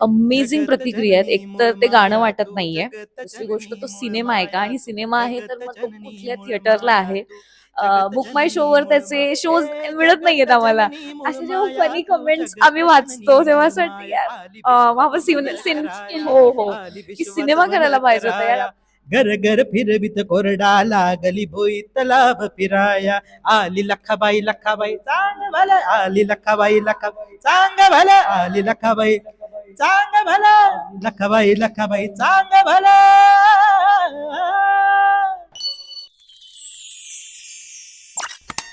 Amazing जगत प्रतिक्रिया आहेत. जननी एकतर ते गाणं मुळमाया वाटत तू, नाहीये. जगत दुसरी गोष्ट जननी तो सिनेमा आहे का? मुळमाया आणि तू, सिनेमा आहे तर जगत मग तो जननी कुठल्या थिएटरला मुळमाया आहे? तू, जगत बुक माय जननी शोवर मुळमा त्याचे शोज ए मिळत नाहीयेत जगत आम्हाला. जननी असे जेव्हा मुळमाया फनी तू, कमेंट्स आम्ही जगत जननी वाचतो तेव्हा असं वाटतं मुळमाया यार आली विश्वात आपण वनच राया, हो, हो. आली की विश्वात सिनेमा करायला वनच पाहिजे होता यार. राया. घर घर फिरवित कोरडा लागली भोई तलाभ फिराया, आली लखाबाई लखाबाई चांग भला, आली लखाबाई लखाबाई चांग भला, आली लखाबाई चांग भला, लखाबाई लखाबाई चांग भला.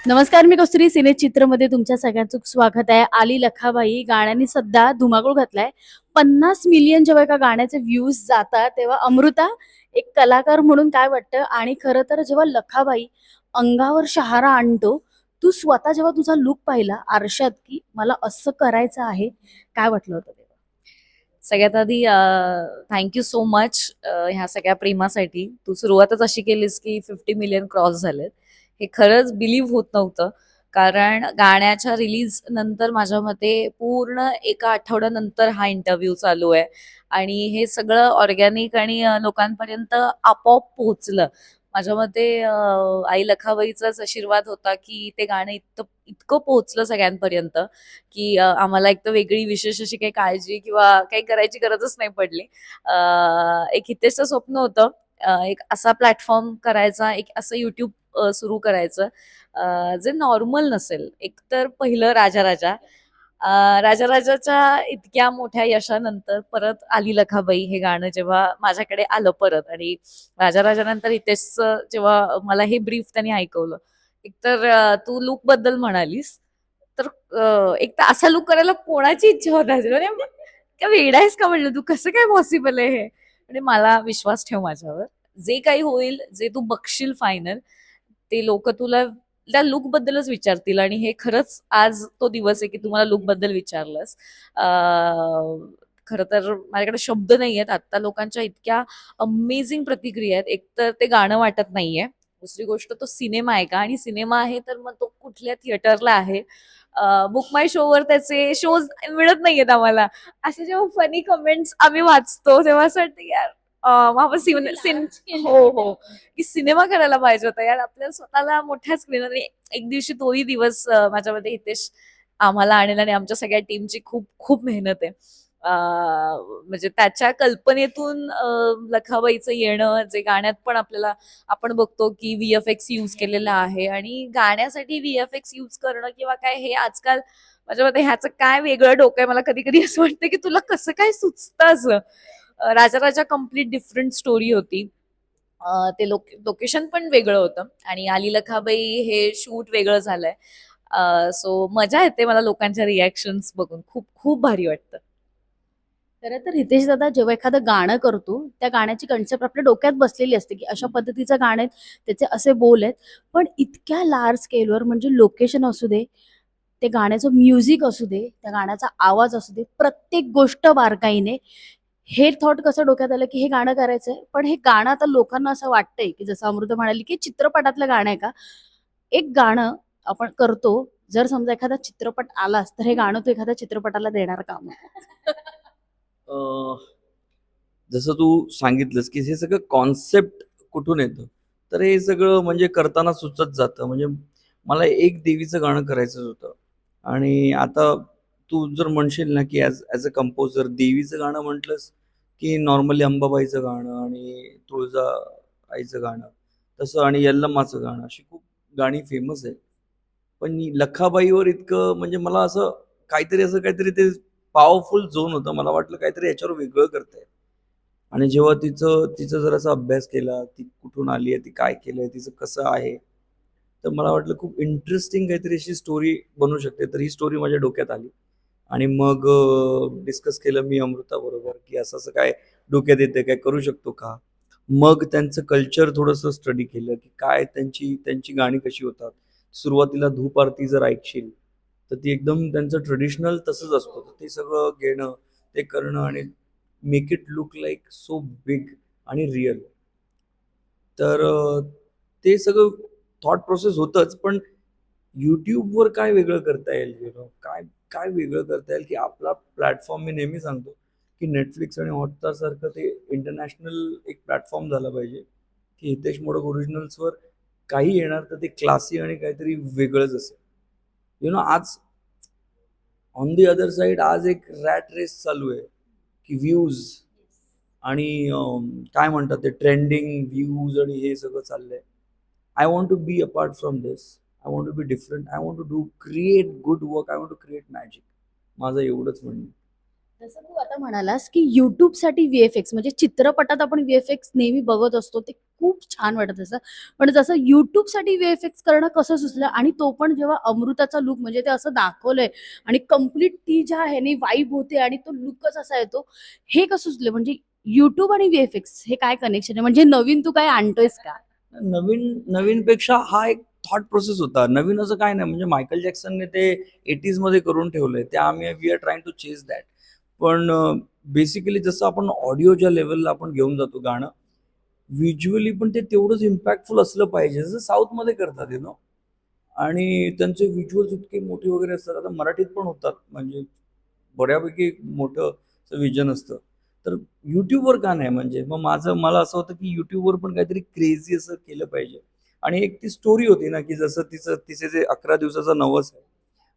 नमस्कार, मी कस्तुरी. सिने चित्रमध्ये तुमच्या सगळ्यांचं स्वागत आहे. आली लखाबाई गाण्याने सध्या धुमाकूळ घातलाय. 50 मिलियन जेव्हा एका गाण्याचे व्ह्यूज जातात तेव्हा अमृता एक कलाकार म्हणून काय वाटतं, आणि खरं तर जेव्हा लखाबाई अंगावर शहारा आणतो, तू स्वतः जेव्हा तुझा लुक पाहिला आरशात की मला असं करायचं आहे, काय वाटलं होतं तेव्हा? सगळ्यात आधी थँक्यू सो मच ह्या सगळ्या प्रेमासाठी. तू सुरुवातच अशी केलीस की 50 मिलियन क्रॉस झालेत. हे खरंच बिलीव्ह होत नव्हतं. कारण गाण्याच्या रिलीज नंतर माझ्या मते पूर्ण एका आठवड्यानंतर हा इंटरव्ह्यू चालू आहे. आणि हे सगळं ऑर्गॅनिक आणि लोकांपर्यंत आपोआप पोहोचलं. माझ्या मते आई लखाबाईचाच आशीर्वाद होता की ते गाणं इतकं इतकं पोहोचलं सगळ्यांपर्यंत की आम्हाला एक तर वेगळी विशेष अशी काही काळजी किंवा काही करायची गरजच नाही पडली. एक हितेशचं स्वप्न होतं एक असा प्लॅटफॉर्म करायचा, एक असं युट्यूब सुरू करायचं जे नॉर्मल नसेल. एकतर पहिलं राजा राजा राजा राजाच्या इतक्या मोठ्या यशानंतर परत आली लखाबाई हे गाणं जेव्हा माझ्याकडे आलं परत, आणि राजा राजानंतर हितेशचं जेव्हा मला हे ब्रीफ त्यांनी ऐकवलं. एकतर तू लुक बद्दल म्हणालीस तर एक तर असा लुक करायला कोणाची इच्छा होत असेल म्हणजे काय वेडा आहेस का म्हणलं तू, कसं काय पॉसिबल आहे हे. म्हणजे मला विश्वास ठेव माझ्यावर. जे काही होईल, जे तू बघशील फायनल, ते लोक तुला त्या लुक बद्दलच विचारतील. आणि हे खरंच आज तो दिवस आहे की तुम्हाला लुक बद्दल विचारलंस. खरं तर माझ्याकडे शब्द नाही आहेत. आता लोकांच्या इतक्या अमेझिंग प्रतिक्रिया आहेत. एकतर ते गाणं वाटत नाहीये. दुसरी गोष्ट तो सिनेमा आहे का? आणि सिनेमा आहे तर मग तो कुठल्या थिएटरला आहे? बुक माय शोवर त्याचे शोज मिळत नाहीयेत आम्हाला. असे जेव्हा फनी कमेंट्स आम्ही वाचतो तेव्हा असं वाटतं यार आपण हो, हो. की सिनेमा करायला पाहिजे होता यार. आपल्याला स्वतःला मोठ्या स्क्रीन. आणि एक दिवशी तोही दिवस माझ्यामध्ये हितेश आम्हाला आणेल. आणि आमच्या सगळ्या टीमची खूप खूप मेहनत आहे. म्हणजे त्याच्या कल्पनेतून लखाबाईचं येणं, जे गाण्यात पण आपल्याला आपण बघतो की व्हीएफएक्स यूज केलेला आहे. आणि गाण्यासाठी व्हीएफएक्स यूज करणं किंवा काय, हे आजकाल माझ्या मते ह्याचं काय वेगळं डोकं आहे. मला कधी कधी असं वाटतं की तुला कसं काय सुचतं असं. राजा राजा कम्प्लीट डिफरंट स्टोरी होती. ते लोकेशन पण वेगळं होतं. आणि आली लखाबाई हे शूट वेगळं झालंय. सो मजा येते मला लोकांच्या रिॲक्शन्स बघून. खूप खूप भारी वाटतं. खरं तर हितेश दादा जेव्हा एखादं गाणं करतो, त्या गाण्याची कन्सेप्ट आपल्या डोक्यात बसलेली असते की अशा पद्धतीचं गाणं आहे, त्याचे असे बोल आहेत. पण इतक्या लार्ज स्केलवर म्हणजे लोकेशन असू दे, ते गाण्याचं म्युझिक असू दे, त्या गाण्याचा आवाज असू दे, प्रत्येक गोष्ट बारकाईने, हे थॉट कसं डोक्यात आलं की हे गाणं करायचंय. पण हे गाणं आता लोकांना असं वाटतंय की जसं अमृता म्हणाली की चित्रपटातलं गाणं आहे का? एक गाणं आपण करतो, जर समजा एखादा चित्रपट आलाच तर हे गाणं तू एखाद्या चित्रपटाला देणार का मग? अ, जसं तू सांगितलंस, की हे सगळं कॉन्सेप्ट कुठून येतं? तर हे सगळं म्हणजे करताना सुचत जातं. म्हणजे मला एक देवीचं गाणं करायचं होतं आणि आता तू जर म्हणशील ना, की ॲज अ कंपोजर देवीचं गाणं म्हटलंस, की नॉर्मली अंबाबाईचं गाणं आणि तुळजा आईचं गाणं, तसं आणि यल्लम्माचं गाणं, अशी खूप गाणी फेमस आहेत. पण लखाबाईवर इतकं म्हणजे मला असं काहीतरी ते पॉवरफुल झोन होतं. मला वाटलं काहीतरी याच्यावर वेगळं करताय. आणि जेव्हा तिचा जरासा अभ्यास केला, ती कुठून आली आहे, ती काय केलंय, तिचं कसं आहे, तर मला वाटलं खूप इंटरेस्टिंग काहीतरी अशी स्टोरी बनू शकते. तर ही स्टोरी माझ्या डोक्यात आली. आणि मग डिस्कस केलं मी अमृताबरोबर, की असं-असं काय डोक्यात येतंय, काय करू शकतो का? मग त्यांचं कल्चर थोडंसं स्टडी केलं, की काय त्यांची त्यांची गाणी कशी होतात. सुरुवातीला धूप आरती जर ऐकशील, तर ती एकदम त्यांचं ट्रेडिशनल तसंच असतं. तर ते सगळं घेणं, ते करणं आणि make it look like so big आणि रिअल. तर ते सगळं थॉट प्रोसेस होतंच. पण YouTubeवर काय वेगळं करता येईल? काय काय वेगळं करता येईल, की आपला प्लॅटफॉर्म मी नेहमी सांगतो, की नेटफ्लिक्स आणि हॉटस्टार सारखं ते इंटरनॅशनल एक प्लॅटफॉर्म झाला पाहिजे, की हितेश मोडक ओरिजिनल्सवर काही येणार तर ते क्लासी आणि काहीतरी वेगळंच असेल. आज ऑन दी अदर साइड आज एक रॅट रेस चालू आहे, की व्ह्यूज आणि काय म्हणतात ते ट्रेंडिंग व्ह्यूज आणि हे सगळं चाललंय. I want to be apart from this. I want to be different. I want to do create good work. I want to create magic. माझं एवढंच म्हणणं. जसं तू आता म्हणालास की युट्यूबसाठी व्हीएफएक्स म्हणजे चित्रपटात आपण व्हीएफएक्स नेहमी बघत असतो ते खूप छान वाटत असं, पण जसं युट्यूबसाठी व्हीएफएक्स करणं कसं सुचलं आणि तो पण जेव्हा अमृताचा लुक म्हणजे ते असं दाखवलंय आणि कम्प्लीट ती ज्या ह्याने वाईब होते आणि तो लुकच असा येतो, हे कसं सुचलं म्हणजे युट्यूब आणि व्हीएफएक्स हे काय कनेक्शन आहे म्हणजे नवीन तू काय आणतोयस का? नवीनपेक्षा हा एक थॉट प्रोसेस होता. नवीन असं काय नाही, म्हणजे मायकल जॅक्सनने ते 80s मध्ये करून ठेवलंय, ते आम्ही we are trying to chase that. पण बेसिकली जसं आपण ऑडिओच्या लेवलला आपण घेऊन जातो गाणं, व्हिज्युअली पण ते तेवढंच इम्पॅक्टफुल असलं पाहिजे जसं साऊथमध्ये करतात आणि त्यांचे व्हिज्युअल्स इतके मोठे वगैरे असतात. आता मराठीत पण होतात, म्हणजे बऱ्यापैकी मोठं विजन असतं. तर युट्यूबवर का नाही, म्हणजे मग मला असं होतं की युट्यूबवर पण काहीतरी क्रेझी असं केलं पाहिजे. आणि एक ती स्टोरी होती ना, की जसं तिचे जे 11 दिवसाचा नवस आहे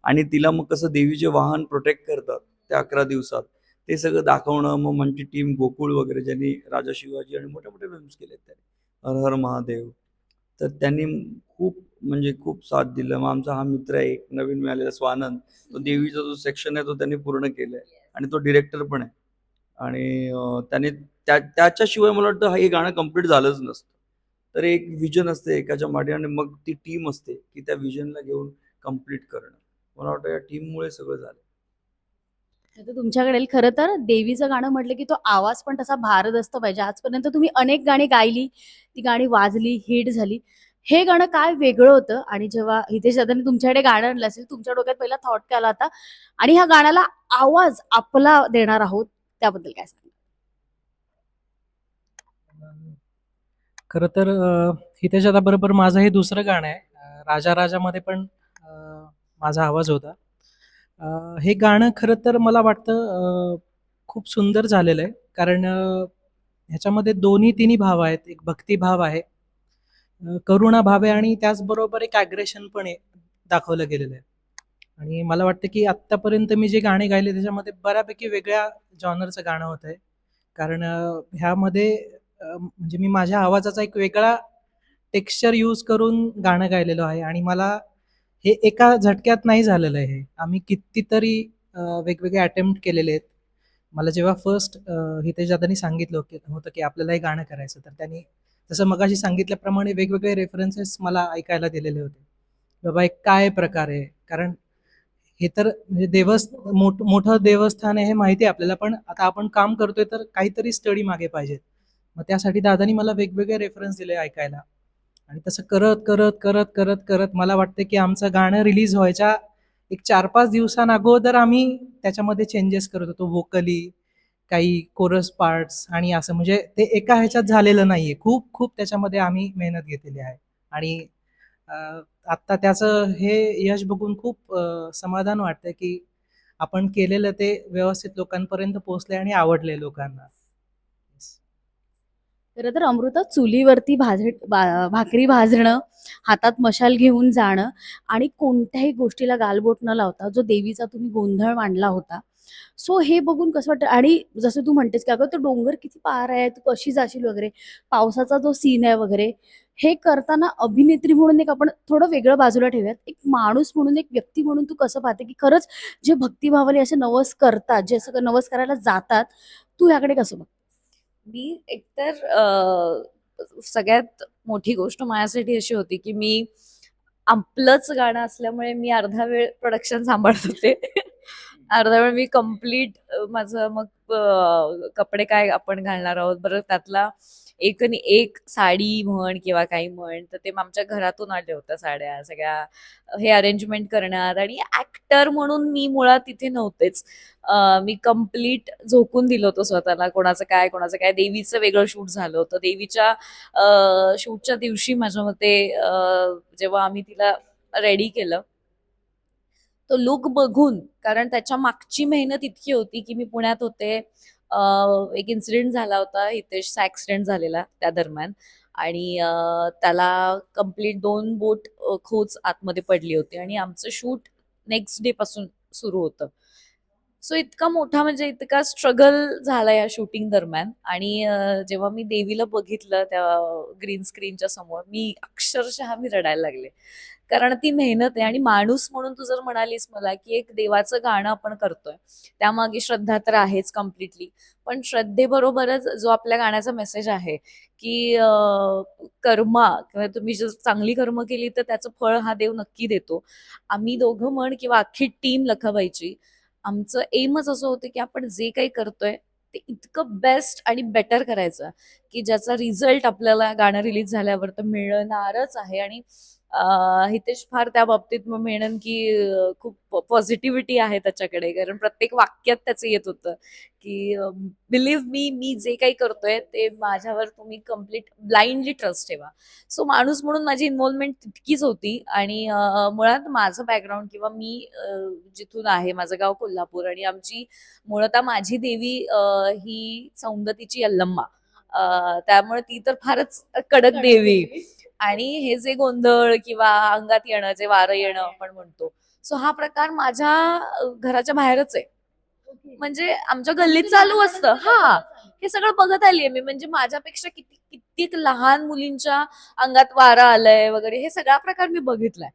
आणि तिला मग कसं देवीचे वाहन प्रोटेक्ट करतात त्या 11 दिवसात, ते सगळं दाखवणं. मग म्हणजे टीम गोकुळ वगैरे, ज्यांनी राजा शिवाजी आणि मोठे मोठे फिल्म्स केलेत त्यांनी, हर हर महादेव, तर त्यांनी खूप म्हणजे खूप साथ दिलं. मग आमचा हा मित्र आहे एक नवीन मिळालेला स्वानंद, तो देवीचा जो सेक्शन आहे तो त्यांनी पूर्ण केलाय आणि तो डिरेक्टर पण आहे. आणि त्याने त्याच्याशिवाय मला वाटतं हे गाणं कम्प्लीट झालंच नसतं. तर एक विजन असते एकाच्या मागे आणि मग ती टीम असते की त्या विजनला घेऊन कम्प्लीट करणं. मला वाटतं या टीममुळे सगळं झालं. तर तुमच्याकडे खरं तर देवीचं गाणं म्हटलं की तो आवाज पण तसा भारदस्त पाहिजे. आजपर्यंत तुम्ही अनेक गाणी गायली, ती गाणी वाजली, हिट झाली. हे गाणं काय वेगळं होतं आणि जेव्हा हितेश दादांनी तुमच्याकडे गाणं आणलं असेल, तुमच्या डोक्यात पहिला थॉट काय आला होता आणि ह्या गाण्याला आवाज आपला देणार आहोत त्याबद्दल काय सांगा? खरं तर हितेश बरोबर माझं हे दुसरं गाणं आहे. राजा राजामध्ये पण माझा आवाज होता. हे गाणं खरं तर मला वाटतं खूप सुंदर झालेलं आहे, कारण ह्याच्यामध्ये दोन्ही तिन्ही भाव आहेत. एक भक्तिभाव आहे, करुणा भाव आहे आणि त्याचबरोबर एक ॲग्रेशन पण आहे, दाखवलं गेलेलं आहे. आणि मला वाटतं की आत्तापर्यंत मी जे गाणे गायले त्याच्यामध्ये बऱ्यापैकी वेगळ्या जॉनरचं गाणं होतं आहे, कारण ह्यामध्ये म्हणजे मी माझ्या आवाजाचा एक वेगळा टेक्स्चर यूज करून गाणं गायलेलं आहे. आणि मला हे एका झटक्यात नाही झालेलं आहे. हे आम्ही कितीतरी वेगवेगळे अटेम्प्ट केलेले आहेत. मला जेव्हा फर्स्ट हितेश दादांनी सांगितलं होतं की आपल्याला हे गाणं करायचं, तर त्यांनी जसं मगाशी सांगितल्याप्रमाणे वेगवेगळे रेफरन्सेस मला ऐकायला दिलेले होते. बाबा एक काय प्रकार आहे, कारण हे तर म्हणजे मोठं देवस्थान आहे हे माहिती आहे आपल्याला, पण आता आपण काम करतोय तर काहीतरी स्टडी मागे पाहिजे. मग त्यासाठी दादानी मला वेगवेगळे रेफरन्स दिले ऐकायला. आणि तसं करत करत करत करत करत मला वाटतं की आमचं गाणं रिलीज व्हायच्या एक 4-5 दिवसांअगोदर आम्ही त्याच्यामध्ये चेंजेस करत होतो, वोकली, काही कोरस पार्ट्स आणि असं, म्हणजे ते एका ह्याच्यात झालेलं नाहीये. खूप खूप त्याच्यामध्ये आम्ही मेहनत घेतलेली आहे. आणि आत्ता त्याचं हे यश बघून खूप समाधान वाटतं की आपण केलेलं ते व्यवस्थित लोकांपर्यंत पोहोचले आणि आवडले लोकांना. खरं तर अमृता चुलीवरती भाकरी भाजणं, हातात मशाल घेऊन जाणं आणि कोणत्याही गोष्टीला गालबोट न लावता जो देवीचा तुम्ही गोंधळ मांडला होता, सो हे बघून कसं वाटतं आणि जसं तू म्हणतेस की अगं तो डोंगर किती पार आहे, तू कशी जाशील वगैरे, पावसाचा जो सीन आहे वगैरे, हे करताना अभिनेत्री म्हणून एक आपण थोडं वेगळं बाजूला ठेवूयात, एक माणूस म्हणून, एक व्यक्ती म्हणून तू कसं पाहते की खरंच जे भक्तिभावाने असे नवस करतात, जे असं नवस करायला जातात, तू याकडे कसं बघ? मी एकतर सगळ्यात मोठी गोष्ट माझ्यासाठी अशी होती की मी आपलंच गाणं असल्यामुळे मी अर्धा वेळ प्रोडक्शन सांभाळत होते. अर्धा वेळ मी कम्प्लीट माझं मग कपडे काय आपण घालणार आहोत, बरं त्यातला एक आणि एक साडी म्हण किंवा काही म्हण, तर ते मग आमच्या घरातून आल्या होत्या साड्या सगळ्या, हे अरेंजमेंट करण्यात. आणि ऍक्टर म्हणून मी मुळात तिथे नव्हतेच. मी कम्प्लीट झोकून दिलं होतं स्वतःला, कोणाचं काय. देवीचं वेगळं शूट झालं होतं. देवीच्या शूटच्या दिवशी माझ्या मते जेव्हा आम्ही तिला रेडी केलं, तो लुक बघून, कारण त्याच्या मागची मेहनत इतकी होती की मी पुण्यात होते, एक इन्सिडेंट झाला होता, हितेशचा ऍक्सिडेंट झालेला त्या दरम्यान. आणि त्याला कम्प्लीट 2 बोट खोच आतमध्ये पडली होती आणि आमचं शूट नेक्स्ट डे पासून सुरू होतं. सो इतका मोठा म्हणजे इतका स्ट्रगल झाला या शूटिंग दरम्यान. आणि जेव्हा मी देवीला बघितलं त्या ग्रीन स्क्रीनच्या समोर, मी अक्षरशः मी रडायला लागले. कारण ती मेहनत आहे. आणि माणूस म्हणून तू जर म्हणालीस मला की एक देवाचं गाणं आपण करतोय, त्यामागे श्रद्धा तर आहेच कम्प्लिटली. पण श्रद्धेबरोबरच जो आपल्या गाण्याचा मेसेज आहे की कर्मा किंवा तुम्ही जर चांगली कर्म केली तर त्याचं फळ हा देव नक्की देतो. आम्ही दोघं म्हण किंवा अख्खी टीम लखाबाईची, आमचं एमच असं होतं की आपण जे काही करतोय ते इतकं बेस्ट आणि बेटर करायचं की ज्याचा रिझल्ट आपल्याला गाणं रिलीज झाल्यावर तर मिळणारच आहे. आणि हितेश फार त्या बाबतीत मग म्हणेन की खूप पॉझिटिव्हिटी आहे त्याच्याकडे, कारण प्रत्येक वाक्यात त्याचं येत होतं की बिलीव्ह मी, मी जे काही करतोय ते माझ्यावर तुम्ही कम्प्लीट ब्लाइंडली ट्रस्ट ठेवा. सो माणूस म्हणून माझी इन्व्हॉल्वमेंट तितकीच होती. आणि मुळात माझं बॅकग्राऊंड किंवा मी जिथून आहे, माझं गाव कोल्हापूर, आणि आमची मूळतः माझी देवी ही सौंदतीची यल्लम्मा. त्यामुळे ती तर फारच कडक देवी. आणि हे जे गोंधळ किंवा अंगात येणं, जे वारं येणं आपण म्हणतो, सो हा प्रकार माझ्या घराच्या बाहेरच आहे. म्हणजे आमच्या गल्लीत चालू असतं. हा, हे सगळं बघत आलीये मी. म्हणजे माझ्यापेक्षा कित्येक लहान मुलींच्या अंगात वारा आलंय वगैरे, हे सगळा प्रकार मी बघितलाय.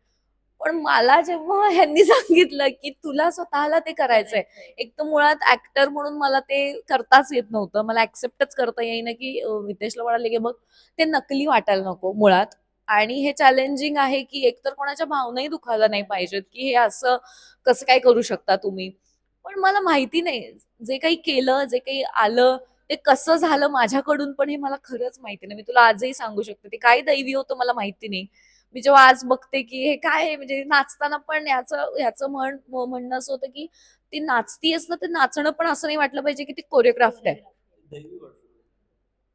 पण मला जेव्हा ह्यांनी सांगितलं की तुला स्वतःला ते करायचंय, एक तर मुळात ऍक्टर म्हणून मला ते करताच येत नव्हतं. मला ऍक्सेप्टच करता येईना की नितेशला म्हणाले की बघ, ते नकली वाटायला नको मुळात. आणि हे चॅलेंजिंग आहे की एकतर कोणाच्या भावनाही दुखायला नाही पाहिजेत की हे असं कसं काय करू शकता तुम्ही. पण मला माहिती नाही, जे काही केलं, जे काही आलं, ते कसं झालं माझ्याकडून पण हे मला खरंच माहिती नाही. मी तुला आजही सांगू शकते ते काय दैवी होतं मला माहिती नाही. मी जेव्हा आज बघते की हे काय आहे, म्हणजे नाचताना पण ह्याचं म्हणणं असं होतं की ती नाचतीयस ना, ते नाचणं पण असं नाही वाटलं पाहिजे की ती कोरिओग्राफ्ड आहे.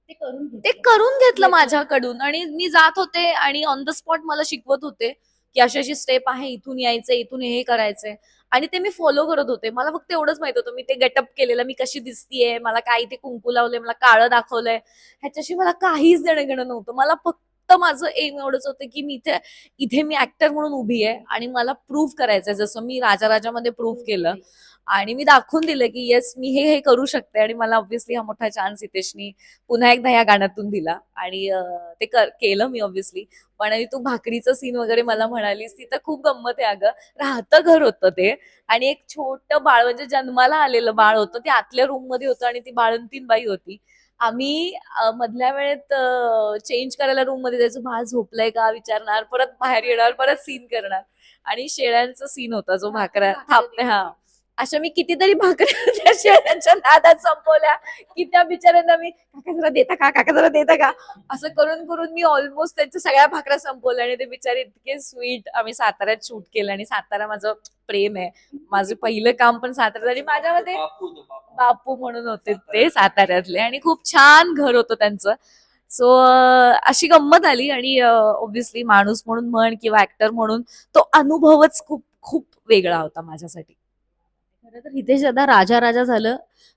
ते करून घेतलं माझ्याकडून. आणि मी जात होते आणि ऑन द स्पॉट मला शिकवत होते की अशी अशी स्टेप आहे, इथून यायचंय, इथून हे करायचंय. आणि ते मी फॉलो करत होते. मला फक्त एवढंच माहित होतं, मी ते गेटअप केलेलं, मी कशी दिसतीये, मला काय इथे कुंकू लावलंय, मला काळं दाखवलंय, ह्याच्याशी मला काहीच देणं घेणं नव्हतं. मला फक्त माझं एम एवढंच होतं की मी इथे इथे मी ऍक्टर म्हणून उभी आहे आणि मला प्रूव्ह करायचंय, जसं मी राजा राजामध्ये प्रूव्ह केलं. आणि मी दाखवून दिलं की येस, मी हे हे करू शकते. आणि मला ऑब्व्हियसली हा मोठा चान्स हितेशनी पुन्हा एकदा या गाण्यातून दिला. आणि ते केलं मी ऑब्व्हियसली. पण आणि तू भाकरीचं सीन वगैरे मला म्हणालीस, ती तर खूप गंमत आहे अगं. राहतं घर होतं ते, आणि एक छोटं बाळ, म्हणजे जन्माला आलेलं बाळ होतं, ते आतल्या रूम मध्ये होतं आणि ती बाळंतीण बाई होती. आम्ही मधल्या वेळेत चेंज करायला रूम मध्ये जायचो, बाळ झोपलंय का विचारणार, परत बाहेर येणार, परत सीन करणार. आणि शेळ्यांचा सीन होता जो भाकऱ्या थापते. हा, अशा मी कितीतरी भाकऱ्या त्या शेळ्यांच्या नादात संपवल्या की त्या बिचाऱ्यांना मी, काका जरा देता का, काका जरा देता का, असं करून करून मी ऑलमोस्ट त्यांच्या सगळ्या भाकऱ्या संपवल्या. आणि ते बिचारे इतके स्वीट. आम्ही साताऱ्यात शूट केलं आणि सातारा माझं प्रेम आहे. माझं पहिलं काम पण साताऱ्यात. आणि माझ्यामध्ये बापू म्हणून होते ते साताऱ्यातले, आणि खूप छान घर होतं त्यांचं. सो अशी गंमत आली. आणि ऑब्व्हियसली माणूस म्हणून म्हण किंवा ऍक्टर म्हणून तो अनुभवच खूप खूप वेगळा होता माझ्यासाठी. खरं तर हितेश दादा राजा राजा झालं,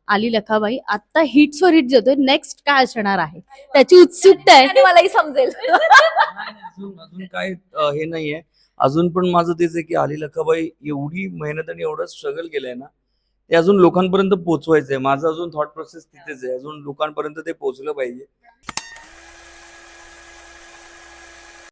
आली लखाबाई, आता हिट्सवर हिट देतोय. नेक्स्ट काय असणार आहे त्याची उत्सुकता आहे. आणि मलाही समजेल. अजून काय हे नाहीये. अजून पण माझं तेच आहे की आली लखाबाई एवढी मेहनत आणि एवढं स्ट्रगल केलंय ना, ते अजून लोकांपर्यंत पोहोचवायचंय. माझं अजून थॉट प्रोसेस तिथेच आहे, अजून लोकांपर्यंत ते पोहोचलं पाहिजे.